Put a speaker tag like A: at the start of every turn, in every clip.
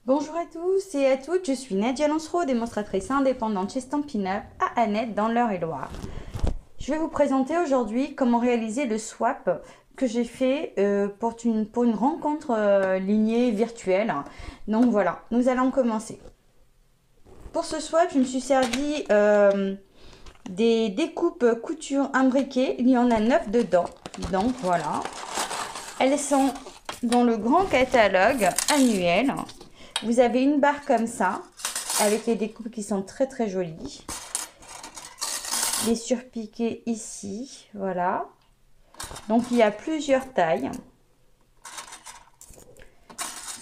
A: Bonjour à tous et à toutes, je suis Nadia Lancereau, démonstratrice indépendante chez Stampin' Up à Annette dans l'Eure-et-Loir. Je vais vous présenter aujourd'hui comment réaliser le swap que j'ai fait pour une rencontre lignée virtuelle. Donc voilà, nous allons commencer. Pour ce swap, je me suis servi des découpes couture imbriquées, il y en a 9 dedans. Donc voilà, elles sont dans le grand catalogue annuel. Vous avez une barre comme ça, avec les découpes qui sont très très jolies. Les surpiqués ici, voilà. Donc il y a plusieurs tailles.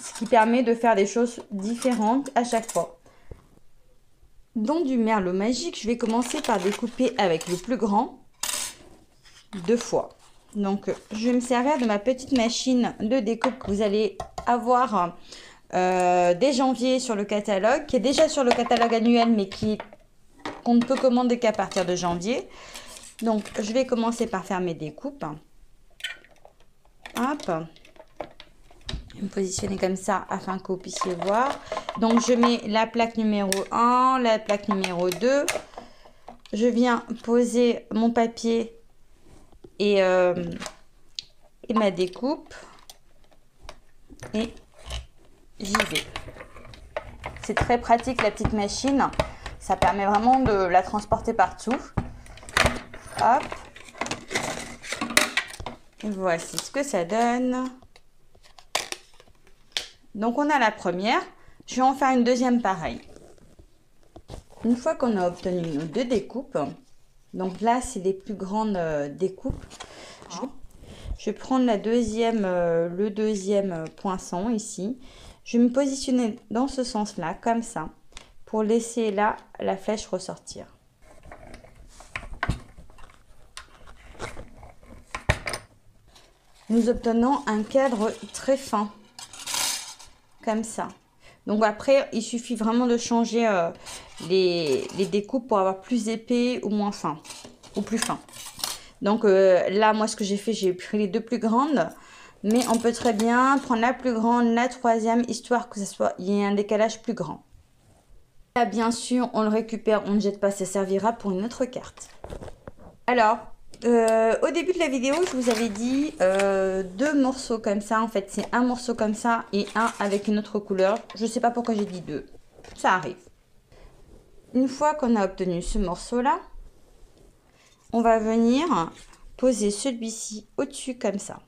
A: Ce qui permet de faire des choses différentes à chaque fois. Dans du merlot magique, je vais commencer par découper avec le plus grand 2 fois. Donc je vais me servir de ma petite machine de découpe que vous allez avoir dès janvier sur le catalogue, qui est déjà sur le catalogue annuel, mais qu'on ne peut commander qu'à partir de janvier. Donc, je vais commencer par faire mes découpes. Hop. Je vais me positionner comme ça afin que vous puissiez voir. Donc, je mets la plaque numéro 1, la plaque numéro 2. Je viens poser mon papier et ma découpe. Et j'y vais. C'est très pratique la petite machine. Ça permet vraiment de la transporter partout. Hop. Et voici ce que ça donne. Donc on a la première. Je vais en faire une deuxième pareille. Une fois qu'on a obtenu nos 2 découpes, donc là c'est les plus grandes découpes. Je vais prendre le deuxième poinçon ici. Je vais me positionner dans ce sens-là, comme ça, pour laisser là la flèche ressortir. Nous obtenons un cadre très fin, comme ça. Donc après, il suffit vraiment de changer les découpes pour avoir plus épais ou moins fin, ou plus fin. Donc là, moi, ce que j'ai fait, j'ai pris les 2 plus grandes. Mais on peut très bien prendre la plus grande, la troisième, histoire que il y ait un décalage plus grand. Là, bien sûr, on le récupère, on ne jette pas, ça servira pour une autre carte. Alors, au début de la vidéo, je vous avais dit 2 morceaux comme ça. En fait, c'est un morceau comme ça et un avec une autre couleur. Je ne sais pas pourquoi j'ai dit 2. Ça arrive. Une fois qu'on a obtenu ce morceau-là, on va venir poser celui-ci au-dessus comme ça.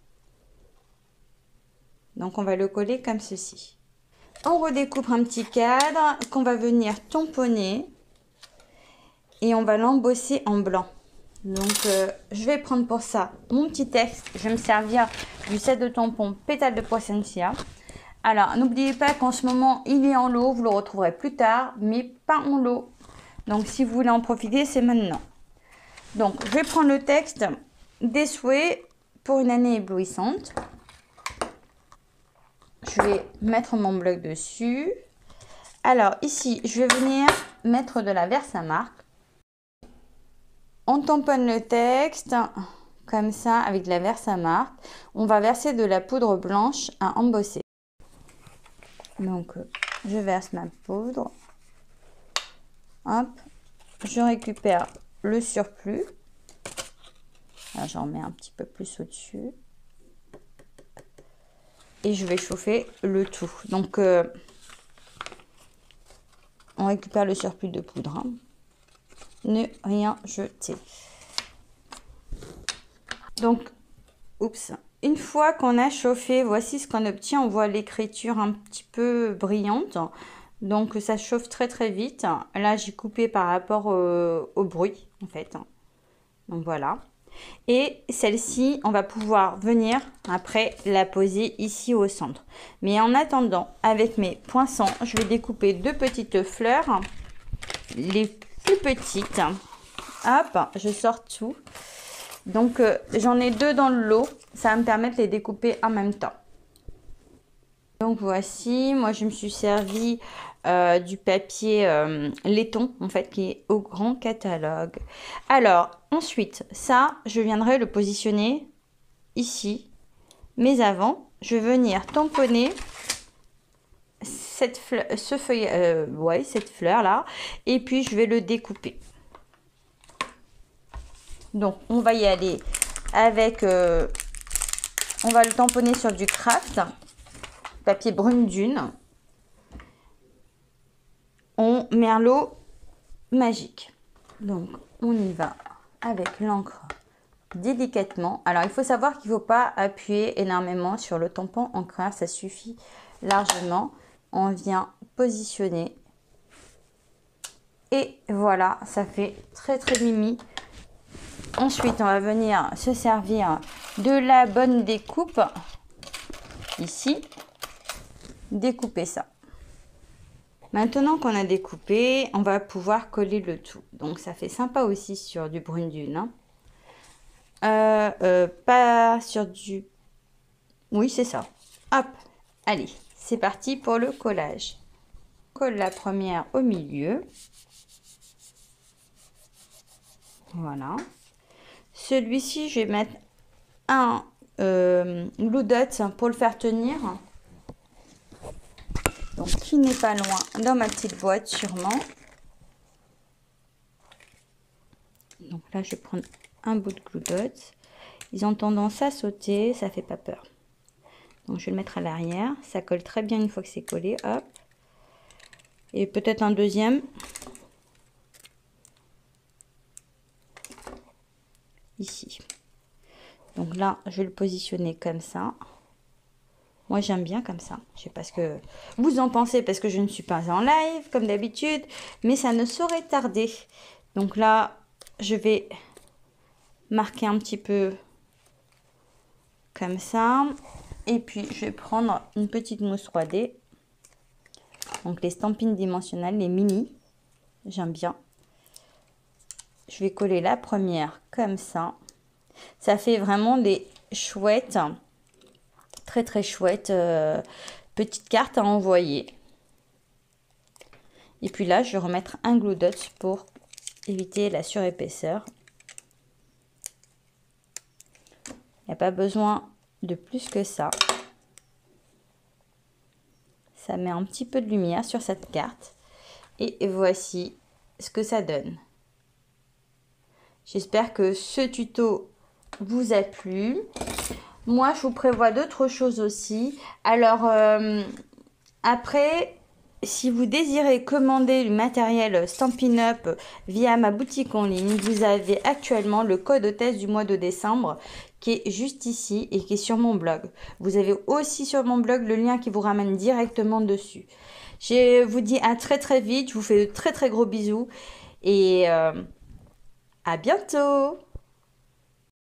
A: Donc, on va le coller comme ceci. On redécoupe un petit cadre qu'on va venir tamponner et on va l'embosser en blanc. Donc, je vais prendre pour ça mon petit texte. Je vais me servir du set de tampons Pétales de Poisson-Cia. Alors, n'oubliez pas qu'en ce moment, il est en lot. Vous le retrouverez plus tard, mais pas en lot. Donc, si vous voulez en profiter, c'est maintenant. Donc, je vais prendre le texte des souhaits pour une année éblouissante. Je vais mettre mon bloc dessus. Alors ici, je vais venir mettre de la Versamark. On tamponne le texte comme ça avec de la Versamark. On va verser de la poudre blanche à embosser. Donc je verse ma poudre. Hop, je récupère le surplus. Là, j'en mets un petit peu plus au-dessus. Et je vais chauffer le tout. Donc, on récupère le surplus de poudre. Hein. Ne rien jeter. Donc, oups. Une fois qu'on a chauffé, voici ce qu'on obtient. On voit l'écriture un petit peu brillante. Donc, ça chauffe très très vite. Là, j'ai coupé par rapport au bruit, en fait. Donc, voilà. Et celle-ci, on va pouvoir venir après la poser ici au centre. Mais en attendant, avec mes poinçons, je vais découper 2 petites fleurs, les plus petites. Hop, je sors tout. Donc, j'en ai 2 dans le lot. Ça va me permettre de les découper en même temps. Donc, voici. Moi, je me suis servi du papier laiton, en fait, qui est au grand catalogue. Alors, ensuite, ça, je viendrai le positionner ici. Mais avant, je vais venir tamponner cette fleur, cette fleur là, et puis je vais le découper. Donc on va y aller avec, on va le tamponner sur du craft, papier brune dune, en merlot magique. Donc on y va avec l'encre délicatement. Alors il faut savoir qu'il ne faut pas appuyer énormément sur le tampon encreur, ça suffit largement. On vient positionner et voilà, ça fait très très mimi. Ensuite, on va venir se servir de la bonne découpe ici, découper ça. Maintenant qu'on a découpé, on va pouvoir coller le tout. Donc ça fait sympa aussi sur du brune dune, hein. Pas sur du... Oui, c'est ça. Hop, allez. C'est parti pour le collage. On colle la première au milieu. Voilà. Celui-ci, je vais mettre un glue dot pour le faire tenir. Donc, qui n'est pas loin dans ma petite boîte, sûrement. Donc là, je vais prendre un bout de glue dot. Ils ont tendance à sauter, ça fait pas peur. Donc je vais le mettre à l'arrière, ça colle très bien une fois que c'est collé, hop. Et peut-être un deuxième. Ici. Donc là, je vais le positionner comme ça. Moi, j'aime bien comme ça. Je sais pas ce que vous en pensez parce que je ne suis pas en live comme d'habitude, mais ça ne saurait tarder. Donc là, je vais marquer un petit peu comme ça. Et puis, je vais prendre une petite mousse 3D. Donc, les stampines dimensionnelles, les mini. J'aime bien. Je vais coller la première comme ça. Ça fait vraiment des chouettes, très très chouettes petites cartes à envoyer. Et puis là, je vais remettre un glue dot pour éviter la surépaisseur. Il n'y a pas besoin de plus que ça. Ça met un petit peu de lumière sur cette carte. Et voici ce que ça donne. J'espère que ce tuto vous a plu. Moi, je vous prévois d'autres choses aussi. Alors, après, si vous désirez commander du matériel Stampin' Up via ma boutique en ligne, vous avez actuellement le code test du mois de décembre qui est juste ici et qui est sur mon blog. Vous avez aussi sur mon blog le lien qui vous ramène directement dessus. Je vous dis à très très vite. Je vous fais de très très gros bisous et à bientôt.